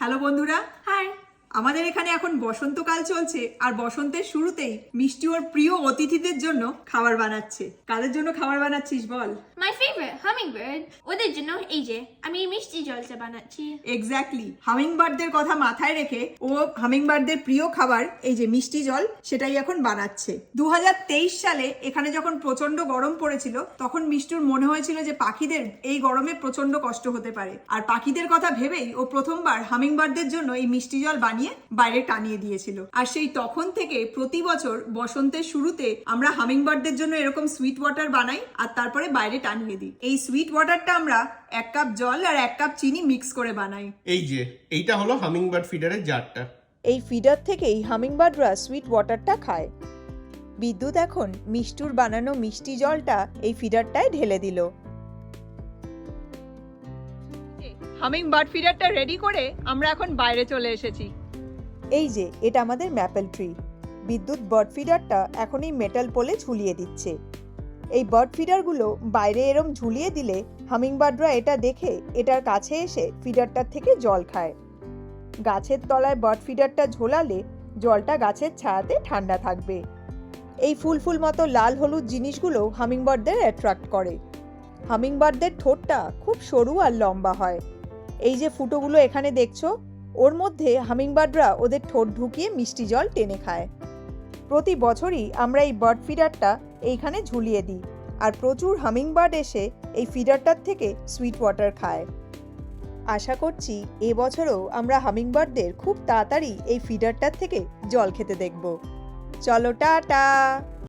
Hello বন্ধুরা, high. আমাদের এখানে এখন বসন্তকাল চলছে আর বসন্তের শুরুতেই মিষ্টি ওর প্রিয় অতিথিদের জন্য খাবার বানাচ্ছে। কাদের জন্য খাবার বানাচ্ছিস বল? মাই ফেভারিট হামিংবার্ড, ওদের জন্য এই যে আমি মিষ্টি জলটা বানাচ্ছি। এক্স্যাক্টলি, হামিংবার্ডদের কথা মাথায় রেখে ও হামিংবার্ডদের প্রিয় খাবার এই যে মিষ্টি জল সেটাই এখন বানাচ্ছে। 2023 সালে এখানে যখন প্রচন্ড গরম পড়েছিল তখন মিষ্টুর মনে হয়েছিল যে পাখিদের এই গরমে প্রচন্ড কষ্ট হতে পারে, আর পাখিদের কথা ভেবেই ও প্রথমবার হামিংবার্ডদের জন্য এই মিষ্টি জল বানিয়ে বাইরে টানিয়ে দিয়েছিল। আর সেই তখন থেকে প্রতি বছর বসন্তের শুরুতে আমরা হামিংবার্ডদের জন্য এরকম সুইট ওয়াটার বানাই আর তারপরে বাইরে টানিয়ে দিই। এই সুইট ওয়াটারটা আমরা 1 কাপ জল আর 1 কাপ চিনি মিক্স করে বানাই। এই যে এইটা হলো হামিংবার্ড ফিডারের জারটা। এই ফিডার থেকেই হামিংবার্ডরা সুইট ওয়াটারটা খায়। বিদ্যুৎ এখন মিষ্টুর বানানো মিষ্টি জলটা এই ফিডারটায় ঢেলে দিল। হামিংবার্ড ফিডারটা রেডি করে আমরা এখন বাইরে চলে এসেছি। এই যে এটা আমাদের ম্যাপেল ট্রি। বিদ্যুৎ বার্ড ফিডারটা এখন এই মেটাল পোলে ঝুলিয়ে দিচ্ছে। এই বার্ড ফিডারগুলো বাইরে এরম ঝুলিয়ে দিলে হামিংবার্ডরা এটা দেখে এটার কাছে এসে ফিডারটার থেকে জল খায়। গাছের তলায় বার্ড ফিডারটা ঝোলালে জলটা গাছের ছায়াতে ঠান্ডা থাকবে। এই ফুল ফুল মতো লাল হলুদ জিনিসগুলো হামিংবার্ডদের অ্যাট্রাক্ট করে। হামিংবার্ডদের ঠোঁটটা খুব সরু আর লম্বা হয়। এই যে ফুটোগুলো এখানে দেখছো, ওর মধ্যে হামিংবার্ডরা ওদের ঠোঁট ঢুকিয়ে মিষ্টি জল টেনে খায়। প্রতি বছরই আমরা এই বার্ড ফিডারটা এইখানে ঝুলিয়ে দিই, আর প্রচুর হামিংবার্ড এসে এই ফিডারটার থেকে সুইট ওয়াটার খায়। আশা করছি এবছরও আমরা হামিংবার্ডদের খুব তাড়াতাড়ি এই ফিডারটার থেকে জল খেতে দেখব। চলো টাটা।